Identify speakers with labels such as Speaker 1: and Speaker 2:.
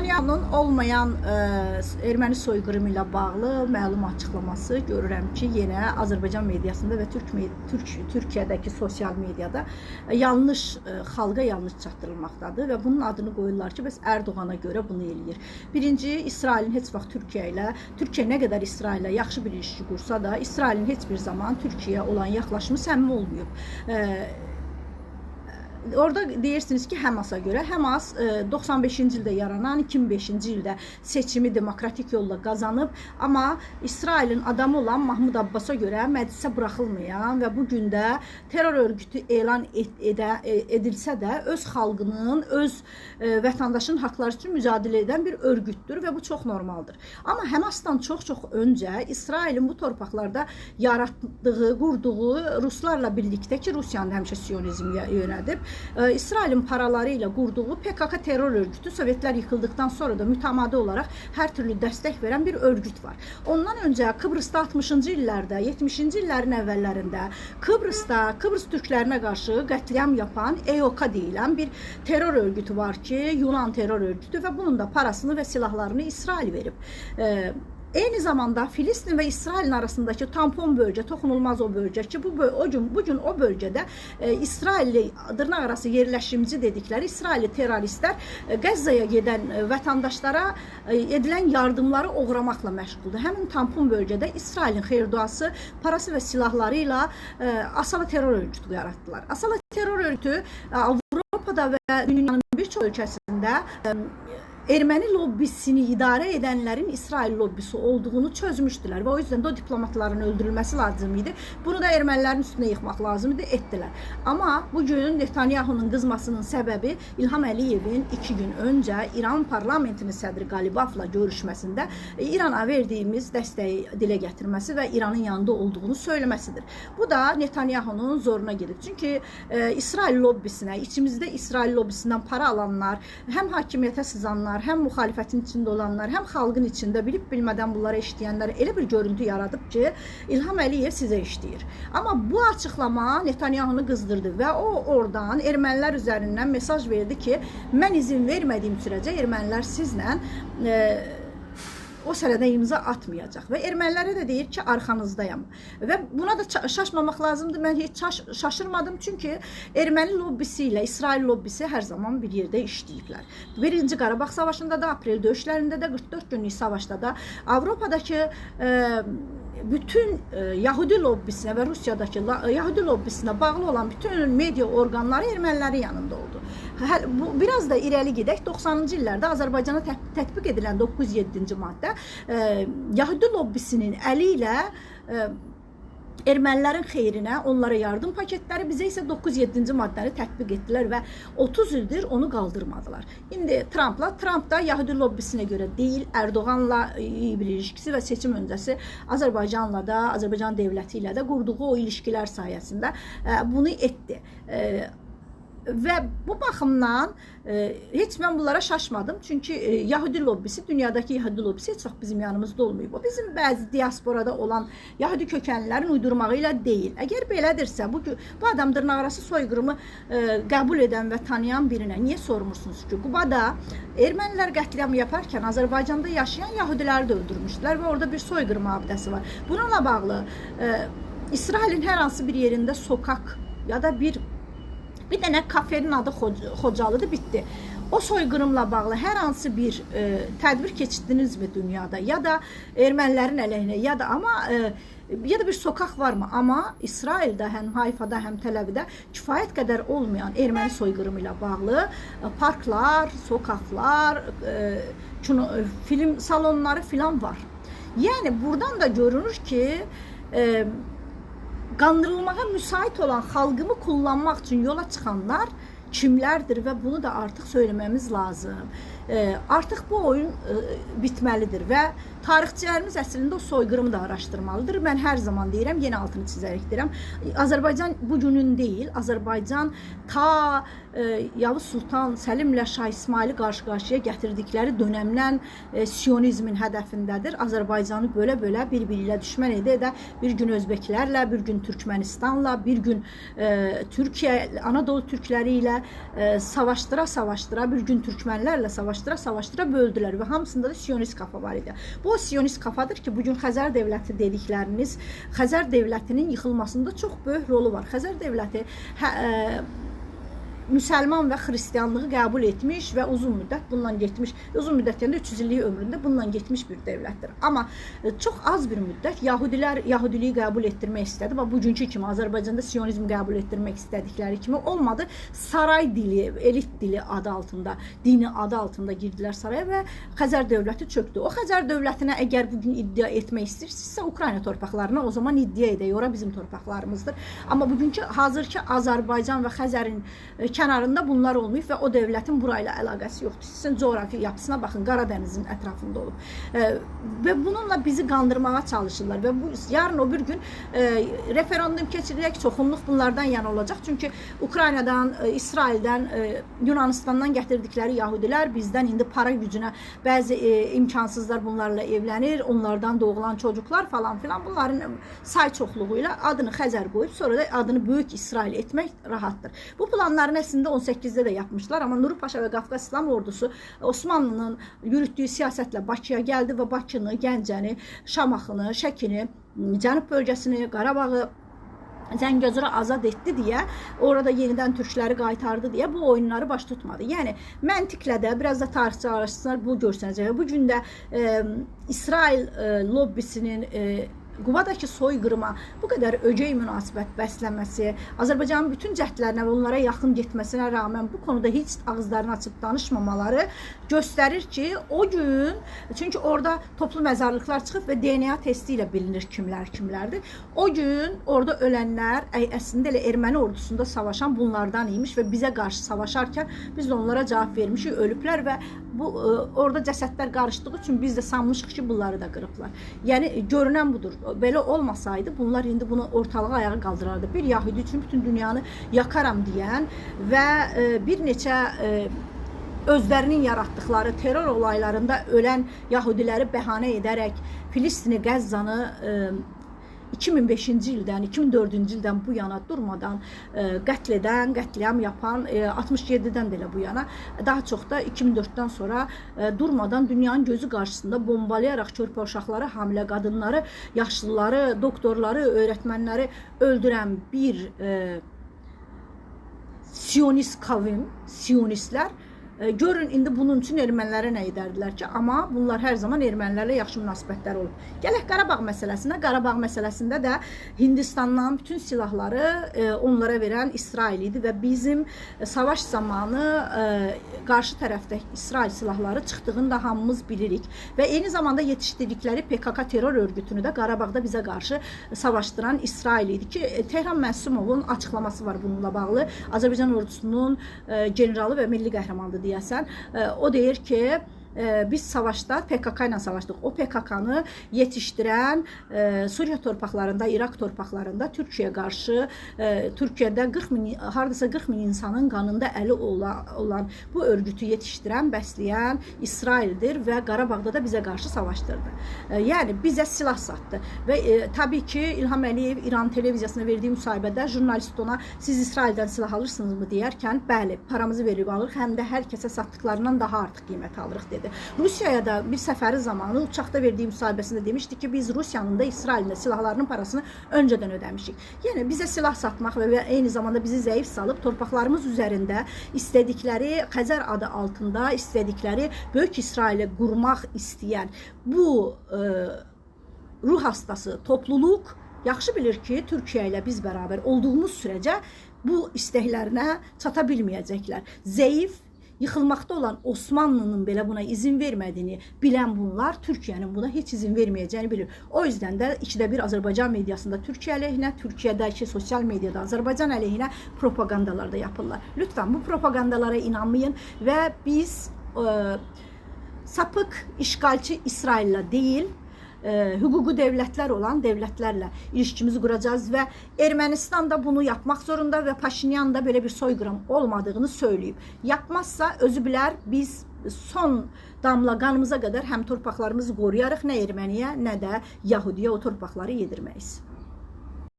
Speaker 1: Netanyahu'nun olmayan erməni soyqırımı ilə bağlı məlum açıqlaması görürəm ki, yenə Azərbaycan mediasında və Türkiyədəki sosial mediada yanlış, xalqa yanlış çatdırılmaqdadır və bunun adını qoyurlar ki, bəs Erdoğana görə bunu eləyir. Birinci, İsrailin heç vaxt Türkiyə nə qədər İsraillə yaxşı bir ilişki qursa da, İsrailin heç bir zaman Türkiyəyə olan yaxlaşımı səmimi olmayıb. Orada deyirsiniz ki, Həmasa görə. Həmas 95-ci ildə yaranan, 2005-ci ildə seçimi demokratik yolla qazanıb, amma İsrailin adamı olan Mahmud Abbasa görə məclisə buraxılmayan və bu gün də terror örgütü elan edilsə də öz xalqının, öz vətəndaşın haqları üçün mücadilə edən bir örgütdür və bu çox normaldır. Amma Həmasdan çox-çox öncə İsrailin bu torpaqlarda yaratdığı, qurduğu Ruslarla birlikdə ki, Rusiyanın həmişə siyonizmə yönədib, İsrailin paraları ilə qurduğu PKK terror örgütü Sovetlər yıkıldıktan sonra da mütəmadi olaraq hər türlü dəstək verən bir örgüt var. Ondan öncə Kıbrısda 60-cı illərdə, 70-ci illərin əvvəllərində Kıbrıs türklərinə qarşı qətliam yapan EOK deyilən bir terror örgütü var ki, Yunan terror örgütü və bunun da parasını və silahlarını İsrail verib. Eyni zamanda Filistin və İsrailin arasındakı tampon bölgə, toxunulmaz o bölgə ki, bugün o bölgədə İsrailli dırnaq arası yerləşimci dedikləri İsrailli terroristlər Qəzzaya gedən vətəndaşlara edilən yardımları oğramaqla məşğuldur. Həmin tampon bölgədə İsrailin xeyirduası, parası və silahları ilə Asala terror örgütü yaratdılar. Asala terror örgütü Avropada və dünyanın bir çox ölkəsində erməni lobbisini idarə edənlərin İsrail lobbisi olduğunu çözmüşdülər və o yüzden də o diplomatların öldürülməsi lazım idi. Bunu da ermənilərin üstünə yıxmaq lazım idi, etdilər. Amma bugün Netanyahu'nun qızmasının səbəbi İlham Əliyevin 2 gün öncə İran parlamentinin sədri Qalibafla görüşməsində İrana verdiyimiz dəstəyi dilə gətirməsi və İranın yanında olduğunu söyləməsidir. Bu da Netanyahu'nun zoruna gedib. Çünki İsrail lobbisinə, içimizdə İsrail lobbisindən para alanlar, həm hakimiyyətə sızanlar, həm müxalifətin içində olanlar, həm xalqın içində bilib-bilmədən bunları eşitdiyənlər elə bir görüntü yaradıb ki, İlham Əliyev sizə işləyir. Amma bu açıqlama Netanyahu'nu qızdırdı və o oradan ermənilər üzərindən mesaj verdi ki, mən izin vermədiyim sürəcə ermənilər sizlə o sənədə imza atmayacaq və ermənilərə də deyir ki, arxanızdayam. Və buna da şaşmamaq lazımdır. Mən heç şaşırmadım, çünki erməni lobbisi ilə İsrail lobbisi hər zaman bir yerdə işləyiblər. Birinci Qarabağ Savaşında da, aprel döyüşlərində də, 44 günlük savaşda da Avropadakı bütün Yahudi lobbisinə və Rusiyadakı Yahudi lobbisinə bağlı olan bütün media orqanları ermənilərin yanında oldu. Biraz da irəli gedək, 90-cı illərdə Azərbaycana tətbiq edilən 907-ci maddə Yahudi lobbisinin əli ilə ermənilərin xeyrinə onlara yardım paketləri, bizə isə 907-ci maddəni tətbiq etdilər və 30 ildir onu qaldırmadılar. İndi Trump da Yahudi lobbisinə görə deyil, Erdoğanla iyi bir ilişkisi və seçim öncəsi Azərbaycanla da, Azərbaycan dövləti ilə də qurduğu o ilişkilər sayəsində bunu etdi. Və bu baxımdan heç mən bunlara şaşmadım. Çünki Yahudi lobbisi, dünyadakı Yahudi lobbisi heç vaxt bizim yanımızda olmayıb. O bizim bəzi diasporada olan Yahudi kökənlilərin uydurmağı ilə deyil. Əgər belədirsə, bu adam dırnaqarası soyqırımı qəbul edən və tanıyan birinə niyə sormursunuz ki, Qubada ermənilər qətliam yaparkən Azərbaycanda yaşayan Yahudiləri də öldürmüşdülər və orada bir soyqırım abidəsi var. Bununla bağlı İsrailin hər hansı bir yerində sokak ya da bir dənə kafenin adı Xocalıdır, bitdi. O soyqırımla bağlı hər hansı bir tədbir keçirdinizmi dünyada ya da ermənilərin əleyhinə ya da bir sokaq varmı? Amma İsraildə, həm Hayfada, həm Təl-Əvivdə kifayət qədər olmayan erməni soyqırımı ilə bağlı parklar, sokaqlar, film salonları filan var. Yəni buradan da görünür ki, qandırılmağa müsait olan xalqımı kullanmaq üçün yola çıxanlar kimlərdir və bunu da artıq söyləməmiz lazım. Artıq bu oyun bitməlidir və tarixçilərimiz əslində o soyqırımı da araşdırmalıdır. Mən hər zaman deyirəm, yenə altını çizərək deyirəm, Azərbaycan bugünün deyil, Azərbaycan ta Yavuz Sultan Səlimlə Şah İsmaili qarşı-qarşıya gətirdikləri dönəmdən siyonizmin hədəfindədir. Azərbaycanı böyle bir-biri ilə düşmən edə bir gün Özbəklərlə, bir gün Türkmenistanla, bir gün Türkiyə, Anadolu türkləri ilə savaştıra, bir gün Türkmenlərlə savaştıra savaştıra böldülər və hamısında da Siyonist kafa var idi. Bu o Siyonist kafadır ki, bugün Xəzər dövləti dedikləriniz, Xəzər dövlətinin yıxılmasında çox böyük rolu var. Xəzər dövləti müsəlman və xristianlığı qəbul etmiş və uzun müddət bundan getmiş, uzun müddət yəni 300 illik ömründə bundan getmiş bir dövlətdir. Amma çox az bir müddət Yahudilər Yahudiliyi qəbul etdirmək istədi və bugünkü kimi Azərbaycanda Siyonizmi qəbul etdirmək istədikləri kimi olmadı. Saray dili, elit dili adı altında, dini adı altında girdilər saraya və Xəzər dövləti çöktü. O Xəzər dövlətinə əgər bugün iddia etmək istəyirsinizsə, Ukrayna torpaqlarına o zaman iddia edək, ora bizim torpaqlarımızdır. Amma bugünkü hazırki Azərbaycan və Xəzərin kənarında bunlar olmayıb və o dövlətin burayla əlaqəsi yoxdur. Sizin coğrafi yapısına baxın, Qaradənizin ətrafında olub. Və bununla bizi qandırmağa çalışırlar və bu yarın o bir gün referendum keçiriləcək, çoxunluq bunlardan yana olacaq. Çünki Ukraynadan, İsraildən, Yunanistandan gətirdikləri Yahudilər bizdən indi para gücünə bəzi imkansızlar bunlarla evlənir, onlardan doğulan çocuklar falan filan, bunların say çoxluğu ilə adını Xəzər qoyub, sonra da adını Böyük İsrail etmək rahatdır. Bu planların əslində 18-də də yapmışlar, amma Nuri Paşa və Qafqaz İslam ordusu Osmanlının yürütdüyü siyasətlə Bakıya gəldi və Bakını, Gəncəni, Şamaxını, Şəkini, Cənub bölgəsini, Qarabağı, Zəngəzura azad etdi deyə, orada yenidən türkləri qaytardı deyə bu oyunları baş tutmadı. Yəni məntiqlə də biraz da tarixçi araşdırmalar bu görsənəcək. Bu gün də İsrail lobbisinin Qubadakı soyqırıma bu qədər ögey münasibət bəslənməsi, Azərbaycanın bütün cəhdlərinə və onlara yaxın getməsinə rağmen bu konuda heç ağızlarını açıb danışmamaları göstərir ki, o gün, çünki orada toplu məzarlıqlar çıxıb və DNA testi ilə bilinir kimlər kimlərdir. O gün orada ölənlər əslində elə erməni ordusunda savaşan bunlardan imiş və bizə qarşı savaşarkən biz də onlara cavab vermişik, ölüblər və bu orada cəsədlər qarışdığı üçün biz də sanmışıq ki, bunları da qırıblar. Yəni görünən budur. Belə olmasaydı bunlar indi bunu ortalığa ayağa qaldırardı. Bir Yahudi üçün bütün dünyanı yakaram deyən və bir neçə özlərinin yaratdıkları terror olaylarında ölən Yahudiləri bəhanə edərək Filistini, Qəzzanı 2005-ci ildən, 2004-cü ildən bu yana durmadan qətl edən, qətliam yapan, 67-dən də elə bu yana, daha çox da 2004-dən sonra durmadan dünyanın gözü qarşısında bombalayaraq körpə uşaqları, hamilə qadınları, yaşlıları, doktorları, öyrətmənləri öldürən bir Siyonist kavim, Siyonistlər. Görün, indi bunun üçün ermənilərə nə edərdilər ki, amma bunlar hər zaman ermənilərlə yaxşı münasibətlər olub. Gələk Qarabağ məsələsinə. Qarabağ məsələsində də Hindistandan bütün silahları onlara verən İsrail idi və bizim savaş zamanı qarşı tərəfdə İsrail silahları çıxdığını da hamımız bilirik. Və eyni zamanda yetişdirdikləri PKK terror örgütünü də Qarabağda bizə qarşı savaşdıran İsrail idi ki, Tehran Məsumovun açıqlaması var bununla bağlı. Azərbaycan ordusunun generalı və milli qəhrəmanıdır deyəsən. O deyir ki, biz savaşda PKK ilə savaşdıq. O PKK-nı yetişdirən Suriya torpaqlarında, İraq torpaqlarında Türkiyəyə qarşı, Türkiyədə hardasa 40 min insanın qanında əli olan bu örgütü yetişdirən, bəsləyən İsraildir və Qarabağda da bizə qarşı savaşdırdı. Yəni bizə silah satdı. Və tabii ki, İlham Əliyev İran televiziyasına verdiyi müsahibədə jurnalist ona siz İsraildən silah alırsınızmı deyərkən, bəli, paramızı verib alırıq, həm də hər kəsə satdıqlarından daha artıq qiymət alırıq dedi. Rusiyaya da bir səfəri zamanı uçaqda verdiyi müsahibəsində demişdi ki, biz Rusiyanın da İsrailin də silahlarının parasını öncədən ödəmişik. Yəni bizə silah satmaq və eyni zamanda bizi zəif salıb torpaqlarımız üzərində istədikləri Xəzər adı altında istədikləri Böyük İsraili qurmaq istəyən bu ruh hastası topluluq yaxşı bilir ki, Türkiyə ilə biz bərabər olduğumuz sürəcə bu istəklərinə çata bilməyəcəklər. Zəif, yıxılmaqda olan Osmanlının belə buna izin vermədiyini bilən bunlar Türkiyənin buna heç izin verməyəcəyini bilir. O yüzden də ikidə bir Azərbaycan mediasında Türkiyə əleyhinə, Türkiyədəki sosial mediada Azərbaycan əleyhinə propagandalar da yapırlar. Lütfen bu propagandalara inanmayın və biz sapık işgalçı İsrail'lə deyil, hüquqi devletler olan devletlerle ilişkimizi kuracağız ve Ermənistan da bunu yapmak zorunda ve Paşinyan da böyle bir soyqırım olmadığını söyleyip yapmazsa özü bilər biz son damla qanımıza kadar hem torpaqlarımızı qoruyarıq, nə Erməniyə, nə də Yahudiyə o torpaqları yedirməyiz.